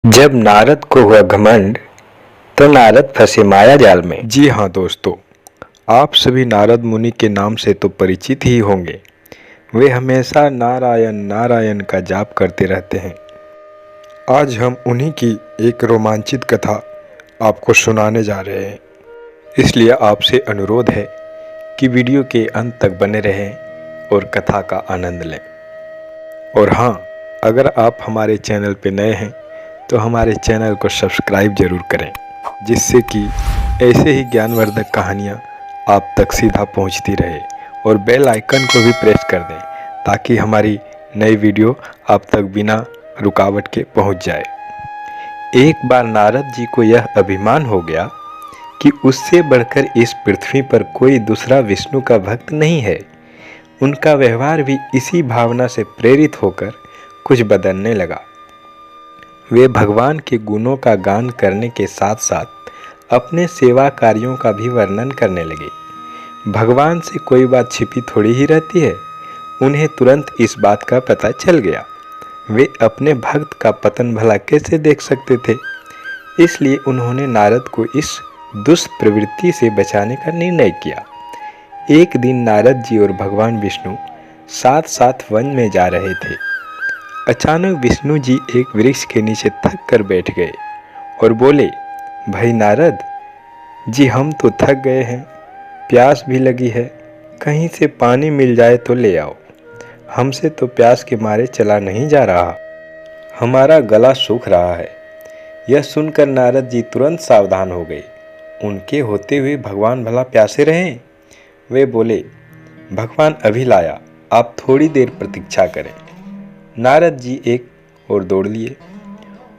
जब नारद को हुआ घमंड तो नारद फंसे माया जाल में। जी हाँ दोस्तों, आप सभी नारद मुनि के नाम से तो परिचित ही होंगे। वे हमेशा नारायण नारायण का जाप करते रहते हैं। आज हम उन्हीं की एक रोमांचित कथा आपको सुनाने जा रहे हैं, इसलिए आपसे अनुरोध है कि वीडियो के अंत तक बने रहें और कथा का आनंद लें। और हाँ, अगर आप हमारे चैनल पर नए हैं तो हमारे चैनल को सब्सक्राइब जरूर करें, जिससे कि ऐसे ही ज्ञानवर्धक कहानियाँ आप तक सीधा पहुँचती रहे। और बेल आइकन को भी प्रेस कर दें ताकि हमारी नई वीडियो आप तक बिना रुकावट के पहुँच जाए। एक बार नारद जी को यह अभिमान हो गया कि उससे बढ़कर इस पृथ्वी पर कोई दूसरा विष्णु का भक्त नहीं है। उनका व्यवहार भी इसी भावना से प्रेरित होकर कुछ बदलने लगा। वे भगवान के गुणों का गान करने के साथ साथ अपने सेवा कार्यों का भी वर्णन करने लगे। भगवान से कोई बात छिपी थोड़ी ही रहती है, उन्हें तुरंत इस बात का पता चल गया। वे अपने भक्त का पतन भला कैसे देख सकते थे, इसलिए उन्होंने नारद को इस दुष्प्रवृत्ति से बचाने का निर्णय किया। एक दिन नारद जी और भगवान विष्णु साथ साथ वन में जा रहे थे। अचानक विष्णु जी एक वृक्ष के नीचे थक कर बैठ गए और बोले, भाई नारद जी, हम तो थक गए हैं, प्यास भी लगी है, कहीं से पानी मिल जाए तो ले आओ। हमसे तो प्यास के मारे चला नहीं जा रहा, हमारा गला सूख रहा है। यह सुनकर नारद जी तुरंत सावधान हो गए। उनके होते हुए भगवान भला प्यासे रहें? वे बोले, भगवान अभी लाया, आप थोड़ी देर प्रतीक्षा करें। नारद जी एक और दौड़ लिए।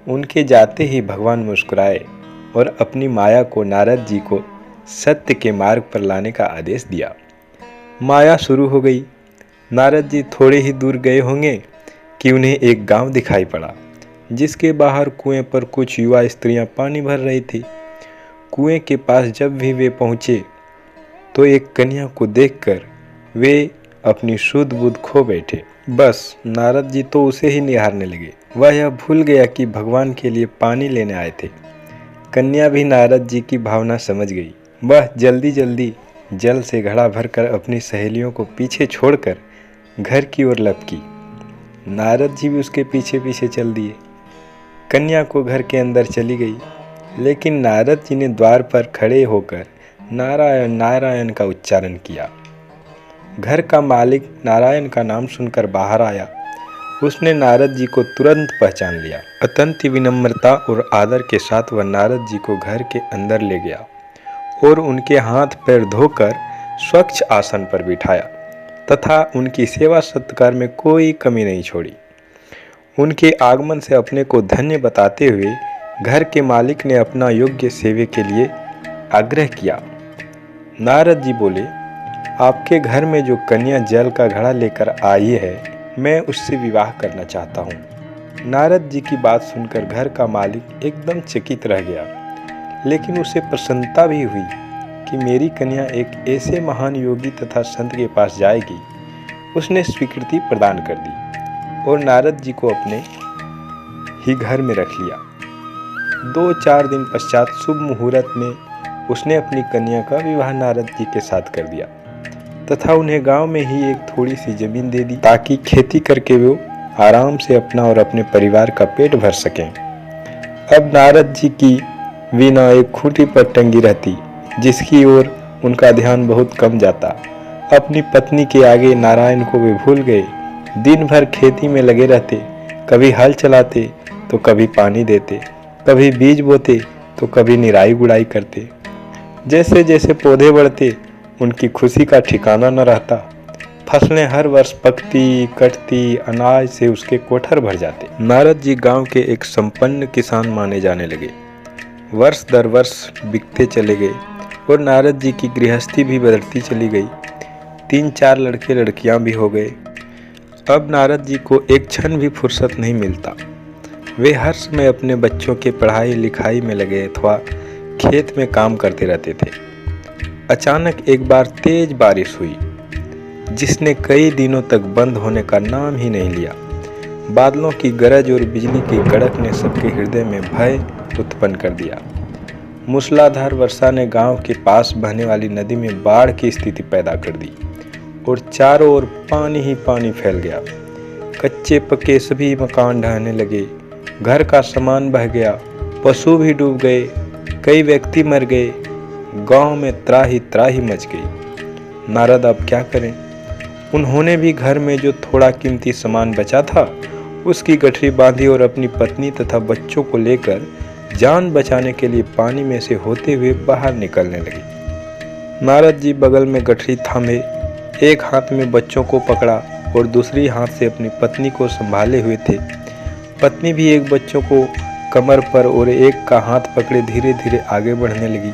उनके जाते ही भगवान मुस्कुराए और अपनी माया को नारद जी को सत्य के मार्ग पर लाने का आदेश दिया। माया शुरू हो गई। नारद जी थोड़े ही दूर गए होंगे कि उन्हें एक गांव दिखाई पड़ा, जिसके बाहर कुएं पर कुछ युवा स्त्रियां पानी भर रही थी। कुएं के पास जब भी वे पहुँचे तो एक कन्या को देखकर वे अपनी शुद्ध बुद्ध खो बैठे। बस नारद जी तो उसे ही निहारने लगे। वह यह भूल गया कि भगवान के लिए पानी लेने आए थे। कन्या भी नारद जी की भावना समझ गई। वह जल्दी जल्दी जल से घड़ा भरकर अपनी सहेलियों को पीछे छोड़कर घर की ओर लपकी। नारद जी भी उसके पीछे पीछे चल दिए। कन्या को घर के अंदर चली गई, लेकिन नारद जी ने द्वार पर खड़े होकर नारायण नारायण का उच्चारण किया। घर का मालिक नारायण का नाम सुनकर बाहर आया। उसने नारद जी को तुरंत पहचान लिया। अत्यंत विनम्रता और आदर के साथ वह नारद जी को घर के अंदर ले गया और उनके हाथ पैर धोकर स्वच्छ आसन पर बिठाया तथा उनकी सेवा सत्कार में कोई कमी नहीं छोड़ी। उनके आगमन से अपने को धन्य बताते हुए घर के मालिक ने अपना योग्य सेवे के लिए आग्रह किया। नारद जी बोले, आपके घर में जो कन्या जल का घड़ा लेकर आई है, मैं उससे विवाह करना चाहता हूँ। नारद जी की बात सुनकर घर का मालिक एकदम चकित रह गया, लेकिन उसे प्रसन्नता भी हुई कि मेरी कन्या एक ऐसे महान योगी तथा संत के पास जाएगी। उसने स्वीकृति प्रदान कर दी और नारद जी को अपने ही घर में रख लिया। 2-4 दिन पश्चात शुभ मुहूर्त में उसने अपनी कन्या का विवाह नारद जी के साथ कर दिया तथा उन्हें गांव में ही एक थोड़ी सी जमीन दे दी, ताकि खेती करके वो आराम से अपना और अपने परिवार का पेट भर सकें। अब नारद जी की वीणा एक खूंटी पर टंगी रहती, जिसकी ओर उनका ध्यान बहुत कम जाता। अपनी पत्नी के आगे नारायण को वे भूल गए। दिन भर खेती में लगे रहते, कभी हल चलाते तो कभी पानी देते, कभी बीज बोते तो कभी निराई गुड़ाई करते। जैसे जैसे पौधे बढ़ते, उनकी खुशी का ठिकाना न रहता। फसलें हर वर्ष पकती कटती, अनाज से उसके कोठर भर जाते। नारद जी गांव के एक संपन्न किसान माने जाने लगे। वर्ष दर वर्ष बिकते चले गए और नारद जी की गृहस्थी भी बदलती चली गई। 3-4 लड़के लड़कियां भी हो गए। अब नारद जी को एक क्षण भी फुर्सत नहीं मिलता। वे हर समय अपने बच्चों के पढ़ाई लिखाई में लगे अथवा खेत में काम करते रहते थे। अचानक एक बार तेज बारिश हुई, जिसने कई दिनों तक बंद होने का नाम ही नहीं लिया। बादलों की गरज और बिजली की कड़क ने सबके हृदय में भय उत्पन्न कर दिया। मूसलाधार वर्षा ने गांव के पास बहने वाली नदी में बाढ़ की स्थिति पैदा कर दी और चारों ओर पानी ही पानी फैल गया। कच्चे पक्के सभी मकान ढहने लगे, घर का सामान बह गया, पशु भी डूब गए, कई व्यक्ति मर गए। गांव में त्राही त्राही मच गई। नारद अब क्या करें? उन्होंने भी घर में जो थोड़ा कीमती सामान बचा था उसकी गठरी बांधी और अपनी पत्नी तथा बच्चों को लेकर जान बचाने के लिए पानी में से होते हुए बाहर निकलने लगे। नारद जी बगल में गठरी थामे, एक हाथ में बच्चों को पकड़ा और दूसरी हाथ से अपनी पत्नी को संभाले हुए थे। पत्नी भी एक बच्चों को कमर पर और एक का हाथ पकड़े धीरे धीरे आगे बढ़ने लगी।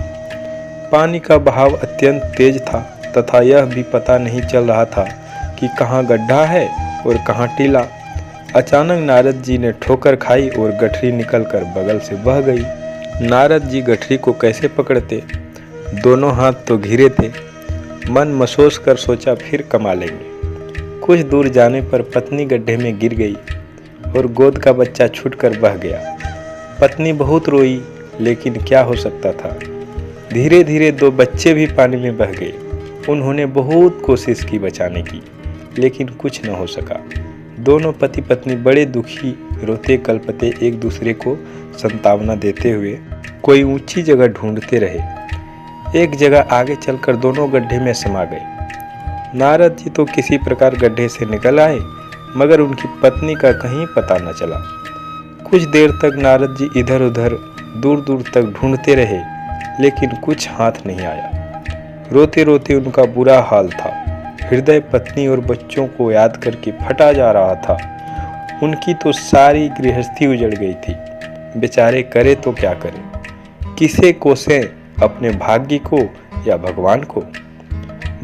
पानी का बहाव अत्यंत तेज था तथा यह भी पता नहीं चल रहा था कि कहाँ गड्ढा है और कहाँ टीला। अचानक नारद जी ने ठोकर खाई और गठरी निकलकर बगल से बह गई। नारद जी गठरी को कैसे पकड़ते? दोनों हाथ तो घिरे थे। मन मसोस कर सोचा फिर कमा लेंगे। कुछ दूर जाने पर पत्नी गड्ढे में गिर गई और गोद का बच्चा छूटकर बह गया। पत्नी बहुत रोई, लेकिन क्या हो सकता था। धीरे धीरे दो बच्चे भी पानी में बह गए। उन्होंने बहुत कोशिश की बचाने की, लेकिन कुछ न हो सका। दोनों पति पत्नी बड़े दुखी रोते कलपते एक दूसरे को सांत्वना देते हुए कोई ऊंची जगह ढूंढते रहे। एक जगह आगे चलकर दोनों गड्ढे में समा गए। नारद जी तो किसी प्रकार गड्ढे से निकल आए, मगर उनकी पत्नी का कहीं पता न चला। कुछ देर तक नारद जी इधर उधर दूर दूर तक ढूंढते रहे, लेकिन कुछ हाथ नहीं आया। रोते रोते उनका बुरा हाल था। हृदय पत्नी और बच्चों को याद करके फटा जा रहा था। उनकी तो सारी गृहस्थी उजड़ गई थी। बेचारे करे तो क्या करें? किसे कोसें, अपने भाग्य को या भगवान को?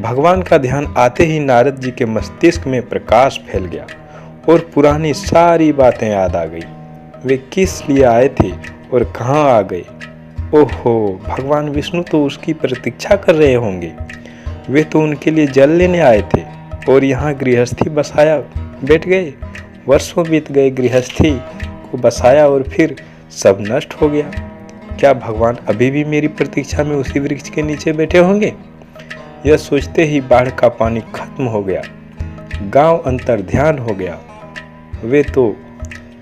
भगवान का ध्यान आते ही नारद जी के मस्तिष्क में प्रकाश फैल गया और पुरानी सारी बातें याद आ गई। वे किस लिए आए थे और कहाँ आ गए? ओहो, भगवान विष्णु तो उसकी प्रतीक्षा कर रहे होंगे। वे तो उनके लिए जल लेने आए थे और यहाँ गृहस्थी बसाया बैठ गए। वर्षों बीत गए, गृहस्थी को बसाया और फिर सब नष्ट हो गया। क्या भगवान अभी भी मेरी प्रतीक्षा में उसी वृक्ष के नीचे बैठे होंगे? यह सोचते ही बाढ़ का पानी खत्म हो गया। गांव अंतर्ध्यान हो गया। वे तो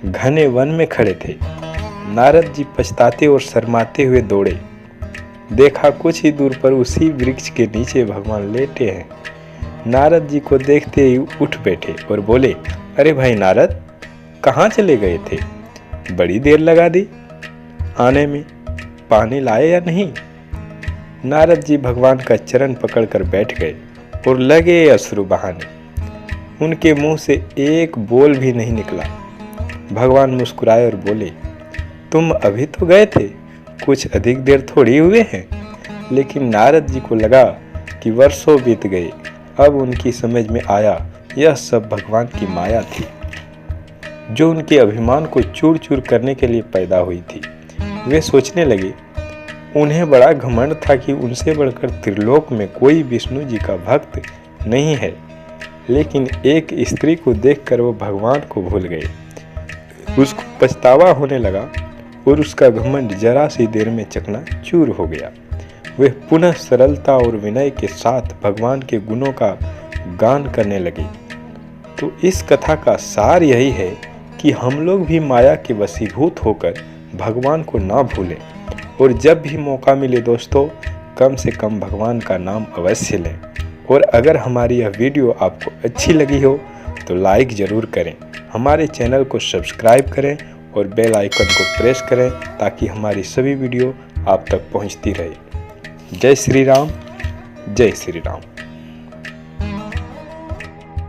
घने वन में खड़े थे। नारद जी पछताते और शर्माते हुए दौड़े। देखा कुछ ही दूर पर उसी वृक्ष के नीचे भगवान लेटे हैं। नारद जी को देखते ही उठ बैठे और बोले, अरे भाई नारद, कहाँ चले गए थे? बड़ी देर लगा दी आने में, पानी लाए या नहीं? नारद जी भगवान का चरण पकड़कर बैठ गए और लगे अश्रु बहाने। उनके मुंह से एक बोल भी नहीं निकला। भगवान मुस्कुराए और बोले, तुम अभी तो गए थे, कुछ अधिक देर थोड़ी हुए हैं। लेकिन नारद जी को लगा कि वर्षों बीत गए। अब उनकी समझ में आया यह सब भगवान की माया थी, जो उनके अभिमान को चूर चूर करने के लिए पैदा हुई थी। वे सोचने लगे, उन्हें बड़ा घमंड था कि उनसे बढ़कर त्रिलोक में कोई विष्णु जी का भक्त नहीं है। लेकिन एक स्त्री को देखकर वो भगवान को भूल गए। उसको पछतावा होने लगा और उसका घमंड जरा सी देर में चकनाचूर हो गया। वे पुनः सरलता और विनय के साथ भगवान के गुणों का गान करने लगे। तो इस कथा का सार यही है कि हम लोग भी माया के वशीभूत होकर भगवान को ना भूलें और जब भी मौका मिले दोस्तों, कम से कम भगवान का नाम अवश्य लें। और अगर हमारी यह वीडियो आपको अच्छी लगी हो तो लाइक ज़रूर करें, हमारे चैनल को सब्सक्राइब करें और बेल आइकन को प्रेस करें ताकि हमारी सभी वीडियो आप तक पहुंचती रहे। जय श्री राम, जय श्री राम।